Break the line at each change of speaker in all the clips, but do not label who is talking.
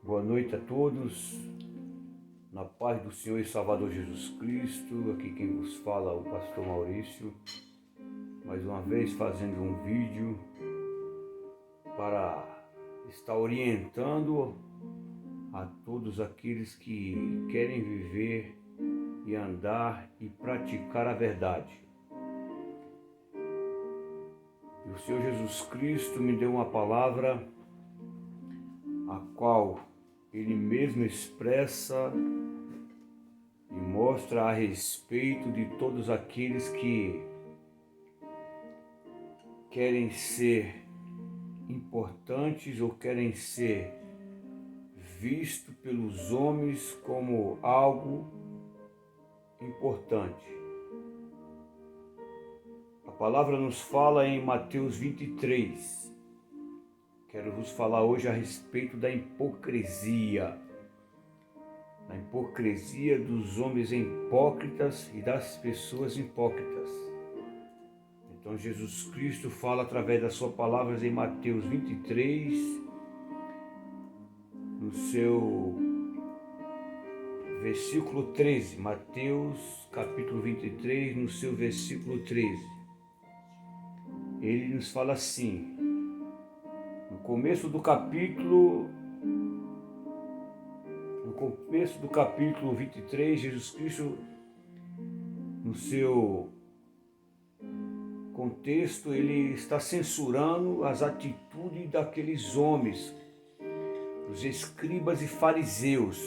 Boa noite a todos, na paz do Senhor e Salvador Jesus Cristo. Aqui quem vos fala é o pastor Maurício, mais uma vez fazendo um vídeo para estar orientando a todos aqueles que querem viver e andar e praticar a verdade. E o Senhor Jesus Cristo me deu uma palavra a qual Ele mesmo expressa e mostra a respeito de todos aqueles que querem ser importantes ou querem ser vistos pelos homens como algo importante. A palavra nos fala em Mateus 23. Quero vos falar hoje a respeito da hipocrisia dos homens hipócritas e das pessoas hipócritas. Então Jesus Cristo fala através das suas palavras em Mateus 23, no seu versículo 13. Mateus capítulo 23, no seu versículo 13. Ele nos fala assim: no começo do capítulo 23, Jesus Cristo, no seu contexto, ele está censurando as atitudes daqueles homens, os escribas e fariseus,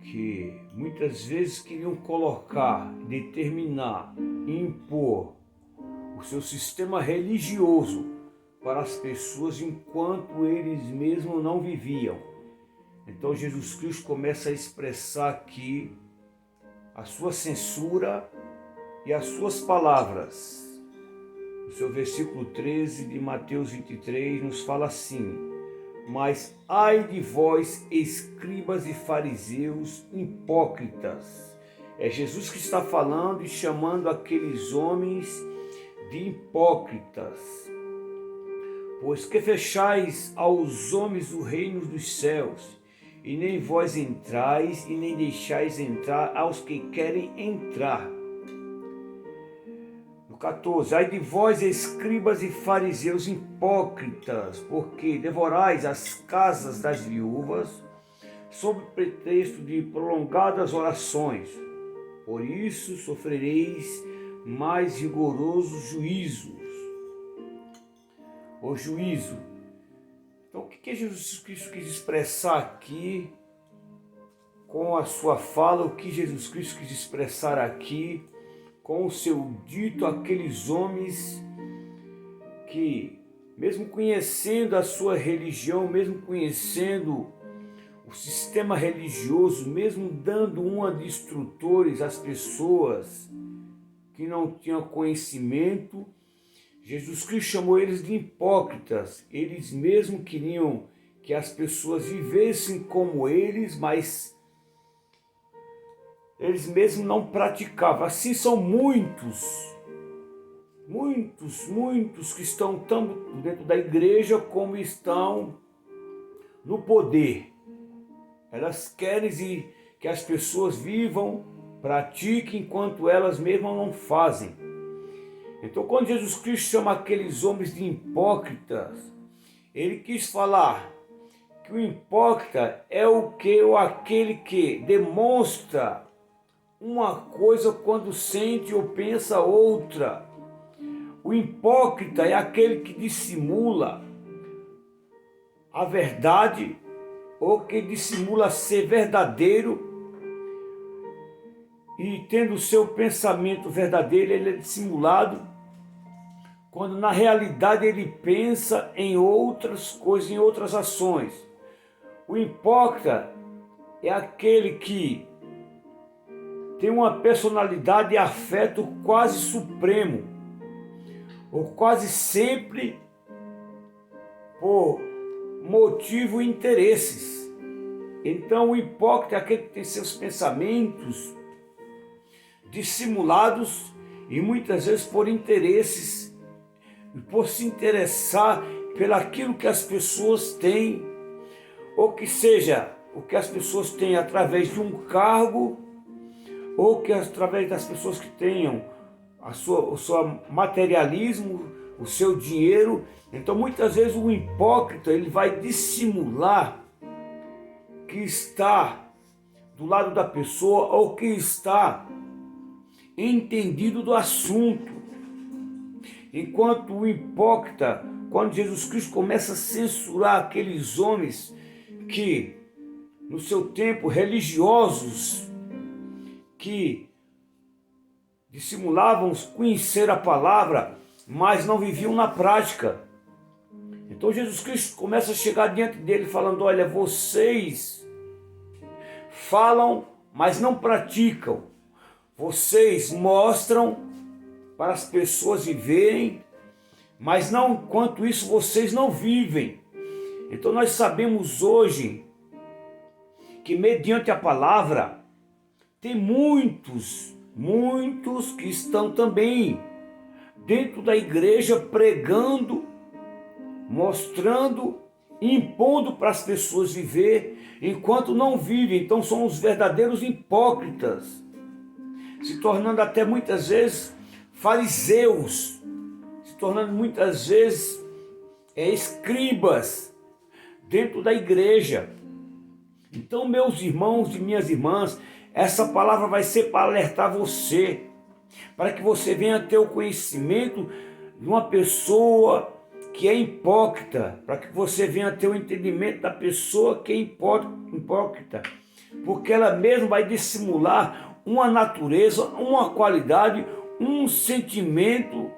que muitas vezes queriam colocar, determinar e impor o seu sistema religioso para as pessoas enquanto eles mesmos não viviam. Então Jesus Cristo começa a expressar aqui a sua censura e as suas palavras. O seu versículo 13 de Mateus 23 nos fala assim: mas ai de vós, escribas e fariseus hipócritas. É Jesus que está falando e chamando aqueles homens de hipócritas. Pois que fechais aos homens o reino dos céus, e nem vós entrais, e nem deixais entrar aos que querem entrar. No 14, ai de vós, escribas e fariseus hipócritas, porque devorais as casas das viúvas, sob pretexto de prolongadas orações. Por isso sofrereis mais rigoroso juízo. O juízo. Então, o que Jesus Cristo quis expressar aqui com a sua fala? O que Jesus Cristo quis expressar aqui com o seu dito àqueles homens que, mesmo conhecendo a sua religião, mesmo conhecendo o sistema religioso, mesmo dando uma de instrutores às pessoas que não tinham conhecimento, Jesus Cristo chamou eles de hipócritas. Eles mesmos queriam que as pessoas vivessem como eles, mas eles mesmos não praticavam. Assim são muitos que estão tanto dentro da igreja como estão no poder. Elas querem que as pessoas vivam, pratiquem, enquanto elas mesmas não fazem. Então, quando Jesus Cristo chama aqueles homens de hipócritas, ele quis falar que o hipócrita é o que ou aquele que demonstra uma coisa quando sente ou pensa outra. O hipócrita é aquele que dissimula a verdade ou que dissimula ser verdadeiro, e tendo o seu pensamento verdadeiro, ele é dissimulado, quando na realidade ele pensa em outras coisas, em outras ações. O hipócrita é aquele que tem uma personalidade e afeto quase supremo, ou quase sempre por motivo e interesses. Então o hipócrita é aquele que tem seus pensamentos dissimulados e muitas vezes por interesses, por se interessar pelaquilo que as pessoas têm, ou que seja o que as pessoas têm através de um cargo, ou que através das pessoas que tenham o seu materialismo, o seu dinheiro. Então muitas vezes o hipócrita ele vai dissimular que está do lado da pessoa ou que está entendido do assunto. Enquanto o hipócrita, quando Jesus Cristo começa a censurar aqueles homens que no seu tempo religiosos, que dissimulavam conhecer a palavra, mas não viviam na prática. Então Jesus Cristo começa a chegar diante dele falando: olha, vocês falam, mas não praticam. Vocês mostram para as pessoas viverem, mas não, enquanto isso vocês não vivem. Então nós sabemos hoje que mediante a palavra tem muitos que estão também dentro da igreja pregando, mostrando, impondo para as pessoas viver, enquanto não vivem. Então são os verdadeiros hipócritas, se tornando até muitas vezes fariseus, se tornando muitas vezes escribas dentro da igreja. Então, meus irmãos e minhas irmãs, essa palavra vai ser para alertar você, para que você venha ter o conhecimento de uma pessoa que é hipócrita, para que você venha ter o entendimento da pessoa que é hipócrita, porque ela mesma vai dissimular uma natureza, uma qualidade, um sentimento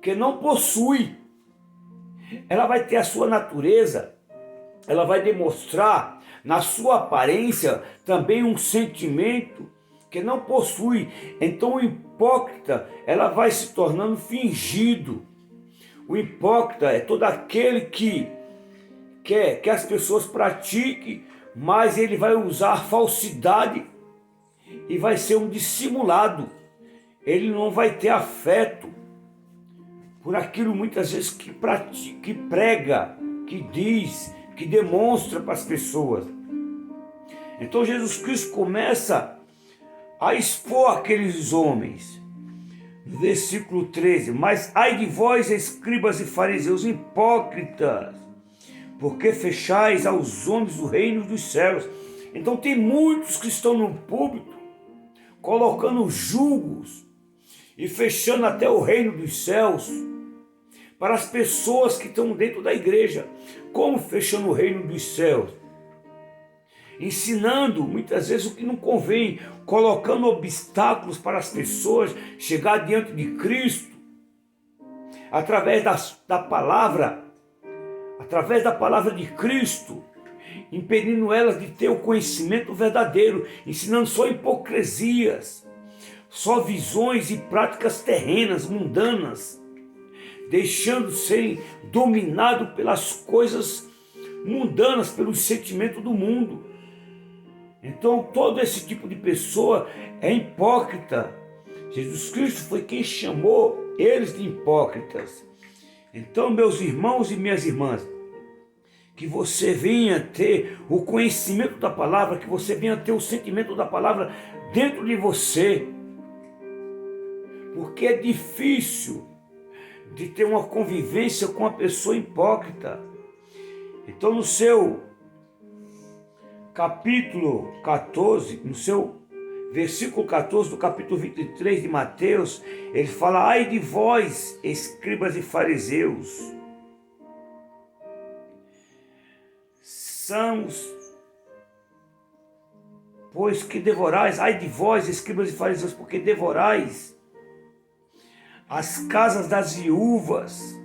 que não possui. Ela vai ter a sua natureza, ela vai demonstrar na sua aparência também um sentimento que não possui. Então o hipócrita, ela vai se tornando fingido. O hipócrita é todo aquele que quer que as pessoas pratiquem, mas ele vai usar falsidade e vai ser um dissimulado. Ele não vai ter afeto por aquilo muitas vezes que pratica, que prega, que diz, que demonstra para as pessoas. Então Jesus Cristo começa a expor aqueles homens. No versículo 13: mas ai de vós, escribas e fariseus hipócritas, porque fechais aos homens o reino dos céus. Então tem muitos que estão no púlpito colocando julgos e fechando até o reino dos céus para as pessoas que estão dentro da igreja. Como fechando o reino dos céus? Ensinando muitas vezes o que não convém, colocando obstáculos para as pessoas chegar diante de Cristo, através da palavra de Cristo, impedindo elas de ter o conhecimento verdadeiro, ensinando só hipocrisias, só visões e práticas terrenas, mundanas, deixando serem dominados pelas coisas mundanas, pelos sentimentos do mundo. Então todo esse tipo de pessoa é hipócrita. Jesus Cristo foi quem chamou eles de hipócritas. Então, meus irmãos e minhas irmãs, que você venha ter o conhecimento da palavra, que você venha ter o sentimento da palavra dentro de você, porque é difícil de ter uma convivência com uma pessoa hipócrita. Então, no seu capítulo 14, no seu versículo 14 do capítulo 23 de Mateus, ele fala: ai de vós, escribas e fariseus, pois que devorais, ai de vós, escribas e fariseus, porque devorais as casas das viúvas,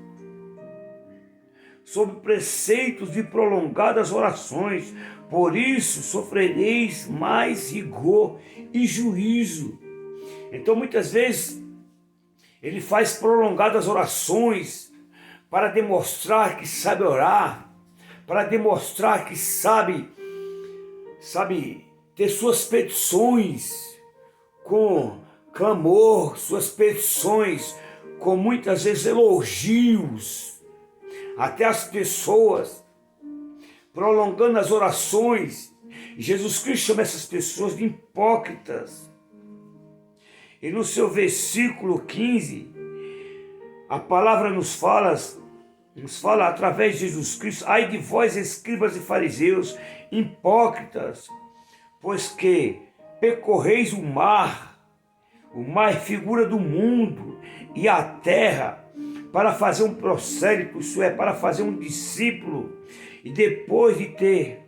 sob preceitos de prolongadas orações, por isso sofrereis mais rigor e juízo. Então muitas vezes ele faz prolongadas orações para demonstrar que sabe orar, para demonstrar que sabe ter suas petições com clamor, suas petições com muitas vezes elogios até as pessoas, prolongando as orações. Jesus Cristo chama essas pessoas de hipócritas. E no seu versículo 15, a palavra nos fala através de Jesus Cristo: ai de vós, escribas e fariseus, hipócritas, pois que percorreis o mar é figura do mundo, e a terra, para fazer um prosélito, isso é, para fazer um discípulo, e depois de ter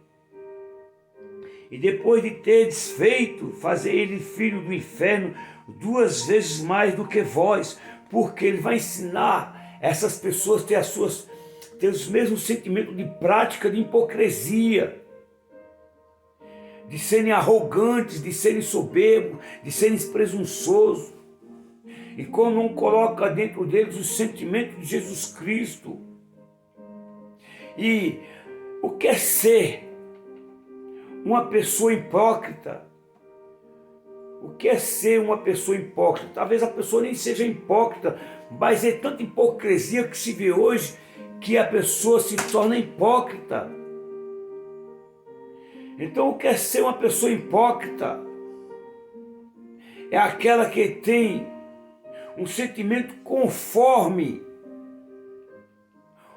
desfeito, fazer ele filho do inferno 2 vezes mais do que vós, porque ele vai ensinar essas pessoas a ter os mesmos sentimentos de prática de hipocrisia, de serem arrogantes, de serem soberbos, de serem presunçosos, e como não coloca dentro deles o sentimento de Jesus Cristo. E o que é ser uma pessoa hipócrita? O que é ser uma pessoa hipócrita? Talvez a pessoa nem seja hipócrita, mas é tanta hipocrisia que se vê hoje que a pessoa se torna hipócrita. Então, o que é ser uma pessoa hipócrita? É aquela que tem um sentimento conforme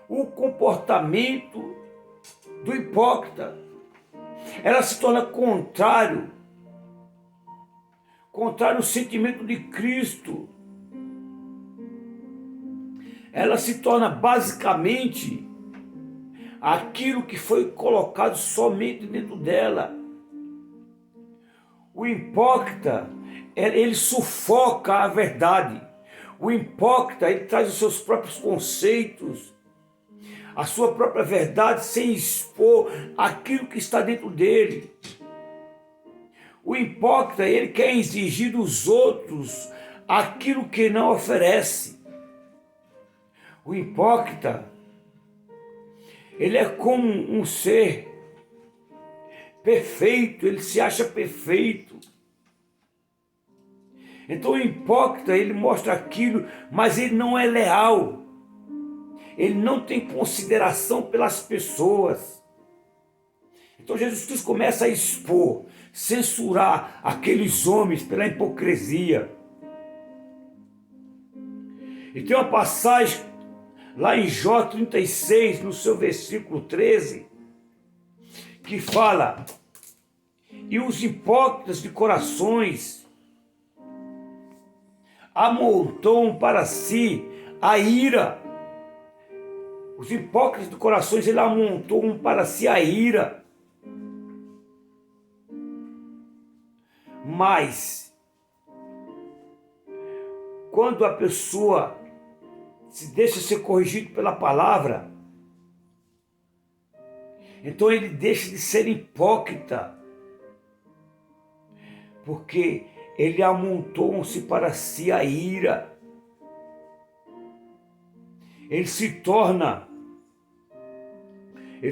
o comportamento do hipócrita. Ela se torna contrário ao sentimento de Cristo. Ela se torna basicamente aquilo que foi colocado somente dentro dela. O hipócrita, ele sufoca a verdade. O hipócrita, ele traz os seus próprios conceitos, a sua própria verdade, sem expor aquilo que está dentro dele. O hipócrita, ele quer exigir dos outros aquilo que não oferece. O hipócrita, ele é como um ser perfeito, ele se acha perfeito. Então o hipócrita, ele mostra aquilo, mas ele não é leal. Ele não tem consideração pelas pessoas. Então Jesus Cristo começa a expor, censurar aqueles homens pela hipocrisia. E tem uma passagem lá em Jó 36, no seu versículo 13, que fala: e os hipócritas de corações amontoam para si a ira. Os hipócritas de corações, eles amontoam para si a ira. Mas quando a pessoa se deixa ser corrigido pela palavra, então ele deixa de ser hipócrita, porque ele amontoam-se para si a ira. Ele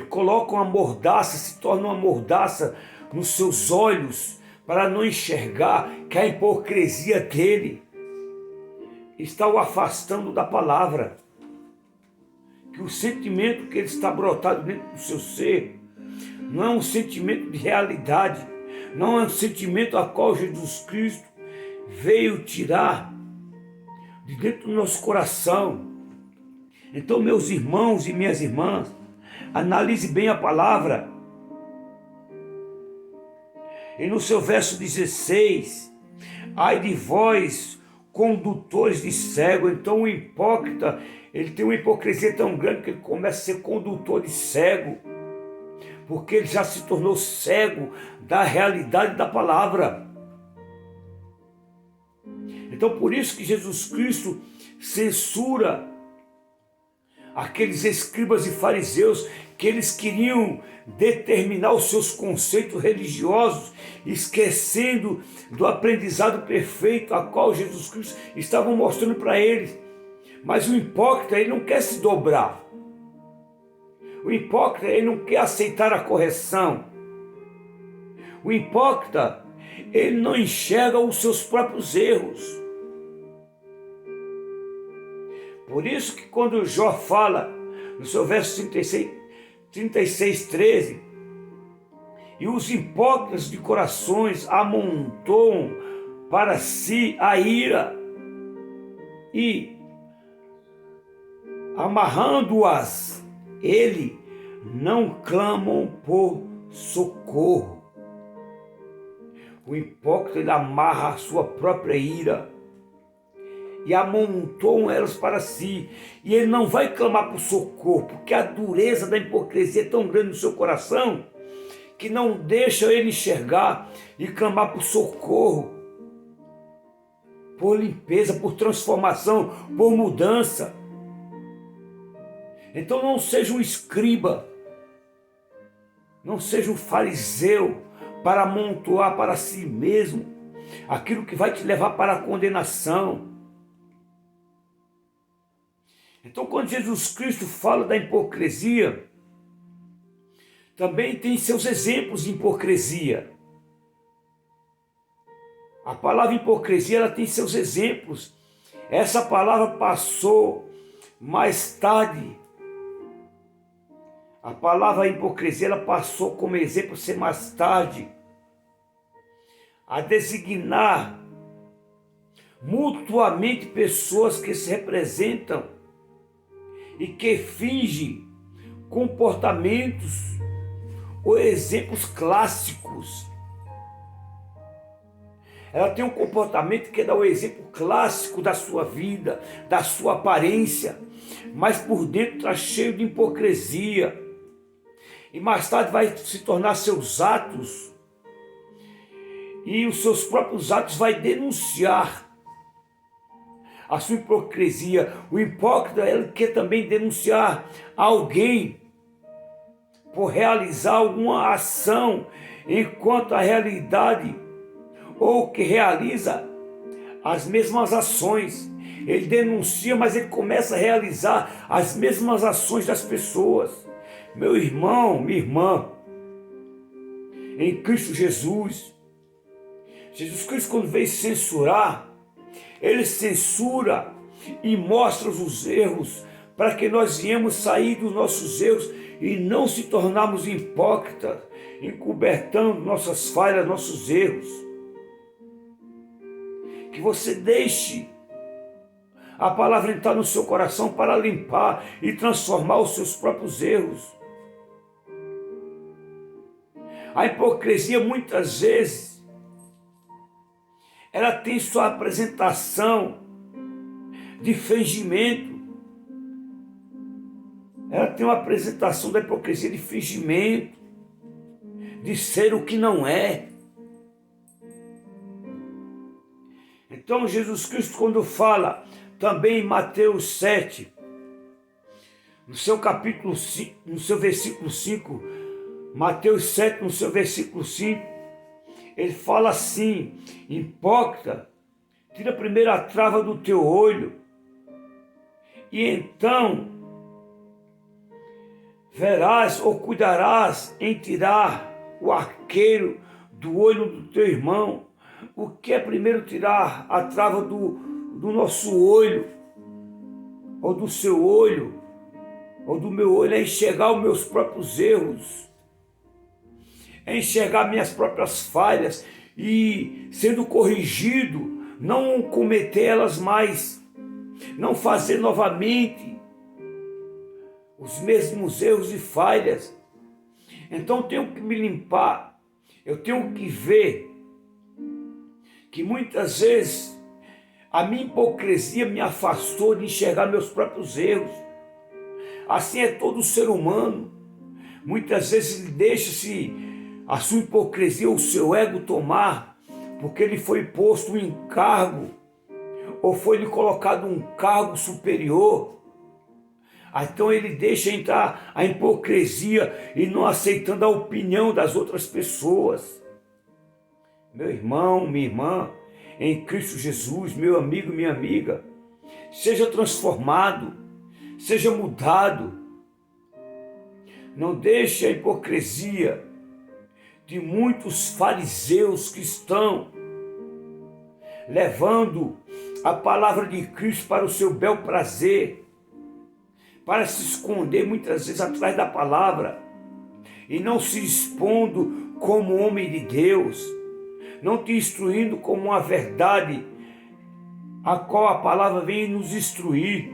coloca uma mordaça, se torna uma mordaça nos seus olhos, para não enxergar que a hipocrisia dele está o afastando da palavra, que o sentimento que ele está brotado dentro do seu ser não é um sentimento de realidade, não é um sentimento a qual Jesus Cristo veio tirar de dentro do nosso coração. Então, meus irmãos e minhas irmãs, analise bem a palavra. E no seu verso 16, ai de vós, condutores de cego. Então o hipócrita, ele tem uma hipocrisia tão grande que ele começa a ser condutor de cego, porque ele já se tornou cego da realidade da palavra. Então por isso que Jesus Cristo censura aqueles escribas e fariseus, que eles queriam determinar os seus conceitos religiosos, esquecendo do aprendizado perfeito a qual Jesus Cristo estava mostrando para eles. Mas o hipócrita, ele não quer se dobrar. O hipócrita, ele não quer aceitar a correção. O hipócrita, ele não enxerga os seus próprios erros. Por isso que quando Jó fala, no seu verso 36, 36:13. E os hipócritas de corações amontoam para si a ira e, amarrando-as, ele não clamam por socorro. O hipócrita ele amarra a sua própria ira e amontoam elas para si, e ele não vai clamar por socorro, porque a dureza da hipocrisia é tão grande no seu coração que não deixa ele enxergar e clamar por socorro, por limpeza, por transformação, por mudança. Então não seja um escriba, não seja um fariseu para amontoar para si mesmo aquilo que vai te levar para a condenação. Então, quando Jesus Cristo fala da hipocrisia, também tem seus exemplos de hipocrisia. A palavra hipocrisia, ela tem seus exemplos. Essa palavra passou mais tarde. A palavra hipocrisia, ela passou como exemplo ser mais tarde a designar mutuamente pessoas que se representam e que fingem comportamentos ou exemplos clássicos. Ela tem um comportamento que dá o exemplo clássico da sua vida, da sua aparência, mas por dentro está cheio de hipocrisia. E mais tarde vai se tornar seus atos, e os seus próprios atos vai denunciar a sua hipocrisia. O hipócrita, ele quer também denunciar alguém por realizar alguma ação, enquanto a realidade, ou que realiza as mesmas ações. Ele denuncia, mas ele começa a realizar as mesmas ações das pessoas. Meu irmão, minha irmã, em Cristo Jesus, Jesus Cristo, quando veio censurar, ele censura e mostra os erros, para que nós viemos sair dos nossos erros e não se tornarmos hipócritas, encobertando nossas falhas, nossos erros. Que você deixe a palavra entrar no seu coração para limpar e transformar os seus próprios erros. A hipocrisia, muitas vezes, ela tem sua apresentação de fingimento. Ela tem uma apresentação da hipocrisia de fingimento, de ser o que não é. Então Jesus Cristo, quando fala também em Mateus 7, no seu capítulo 5, no seu versículo 5, Mateus 7, no seu versículo 5, ele fala assim: hipócrita, tira primeiro a trava do teu olho, e então verás ou cuidarás em tirar o arqueiro do olho do teu irmão. O que é primeiro tirar a trava do nosso olho, ou do seu olho, ou do meu olho? É enxergar os meus próprios erros, é enxergar minhas próprias falhas e, sendo corrigido, não cometer elas mais, não fazer novamente os mesmos erros e falhas. Então eu tenho que me limpar, eu tenho que ver que muitas vezes a minha hipocrisia me afastou de enxergar meus próprios erros. Assim é todo ser humano. Muitas vezes ele deixa-se a sua hipocrisia, o seu ego tomar, porque ele foi posto um encargo, ou foi-lhe colocado um cargo superior. Então ele deixa entrar a hipocrisia e não aceitando a opinião das outras pessoas. Meu irmão, minha irmã, em Cristo Jesus, meu amigo, minha amiga, seja transformado, seja mudado. Não deixe a hipocrisia de muitos fariseus que estão levando a palavra de Cristo para o seu bel prazer, para se esconder muitas vezes atrás da palavra e não se expondo como homem de Deus, não te instruindo como uma verdade a qual a palavra vem nos instruir,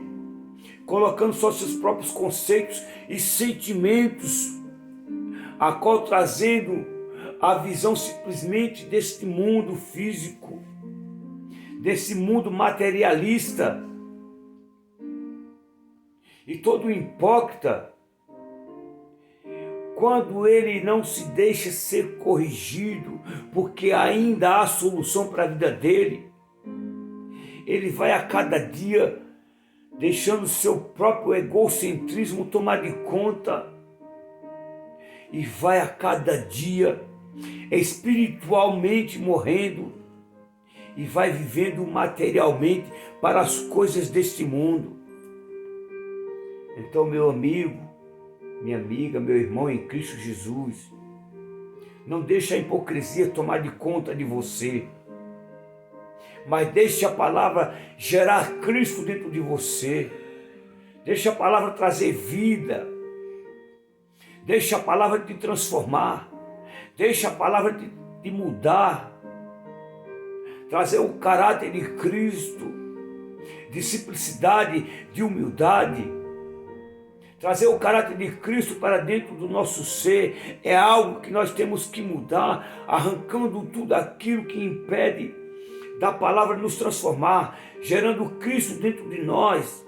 colocando só seus próprios conceitos e sentimentos, a qual trazendo a visão simplesmente deste mundo físico, desse mundo materialista. E todo hipócrita, quando ele não se deixa ser corrigido, porque ainda há solução para a vida dele, ele vai a cada dia deixando seu próprio egocentrismo tomar de conta e vai a cada dia espiritualmente morrendo e vai vivendo materialmente para as coisas deste mundo. Então, meu amigo, minha amiga, meu irmão em Cristo Jesus, não deixe a hipocrisia tomar de conta de você, mas deixe a palavra gerar Cristo dentro de você, deixe a palavra trazer vida, deixe a palavra te transformar, deixe a palavra te mudar, trazer o caráter de Cristo, de simplicidade, de humildade, trazer o caráter de Cristo para dentro do nosso ser. É algo que nós temos que mudar, arrancando tudo aquilo que impede da palavra nos transformar, gerando Cristo dentro de nós,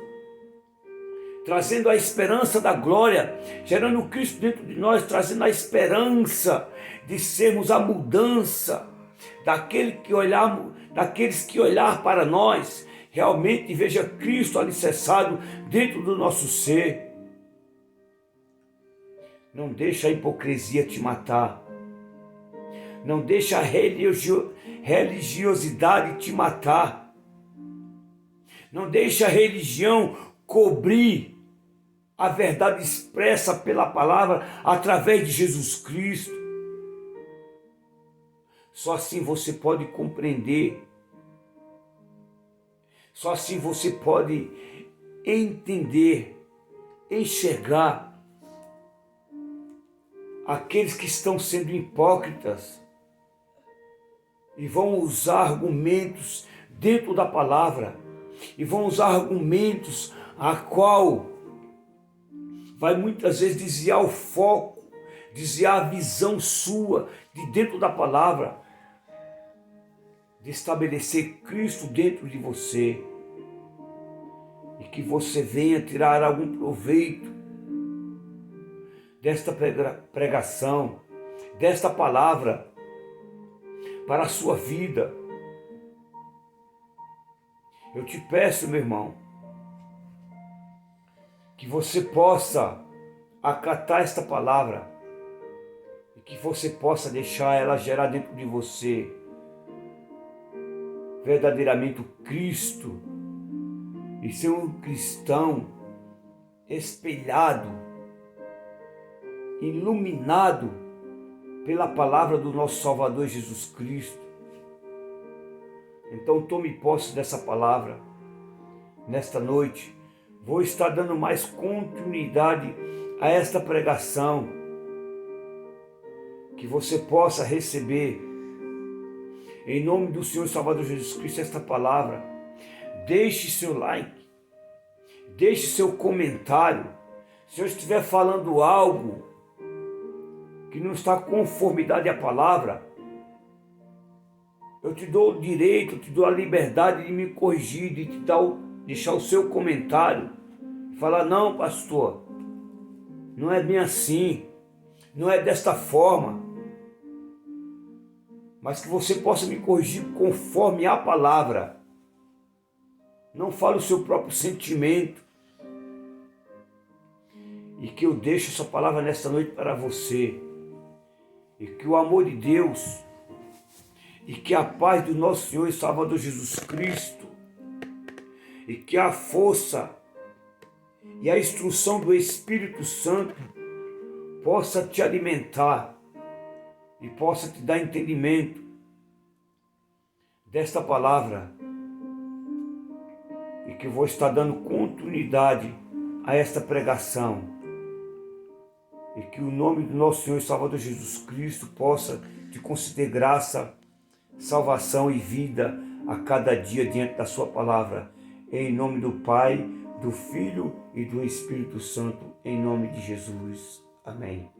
trazendo a esperança da glória, gerando Cristo dentro de nós, trazendo a esperança de sermos a mudança daqueles que olhar para nós, realmente veja Cristo alicerçado dentro do nosso ser. Não deixa a hipocrisia te matar. Não deixa a religiosidade te matar. Não deixa a religião cobrir a verdade expressa pela palavra através de Jesus Cristo. Só assim você pode compreender. Só assim você pode entender, enxergar aqueles que estão sendo hipócritas e vão usar argumentos dentro da palavra e vão usar argumentos a qual vai muitas vezes desviar o foco, desviar a visão sua de dentro da palavra, de estabelecer Cristo dentro de você e que você venha tirar algum proveito desta pregação, desta palavra para a sua vida. Eu te peço, meu irmão, que você possa acatar esta palavra e que você possa deixar ela gerar dentro de você verdadeiramente o Cristo e ser um cristão espelhado, iluminado pela palavra do nosso Salvador Jesus Cristo. Então tome posse dessa palavra nesta noite. Vou estar dando mais continuidade a esta pregação, que você possa receber em nome do Senhor e Salvador Jesus Cristo esta palavra. Deixe seu like, deixe seu comentário. Se eu estiver falando algo que não está conformidade à palavra, eu te dou o direito, eu te dou a liberdade de me corrigir, de te deixar o seu comentário, falar: não, pastor, não é bem assim, não é desta forma, mas que você possa me corrigir conforme a palavra. Não fale o seu próprio sentimento, e que eu deixe essa palavra nesta noite para você, e que o amor de Deus e que a paz do nosso Senhor e Salvador Jesus Cristo e que a força e a instrução do Espírito Santo possa te alimentar e possa te dar entendimento desta palavra, e que eu vou estar dando continuidade a esta pregação. E que o nome do nosso Senhor e Salvador Jesus Cristo possa te conceder graça, salvação e vida a cada dia diante da sua palavra. Em nome do Pai, do Filho e do Espírito Santo, em nome de Jesus. Amém.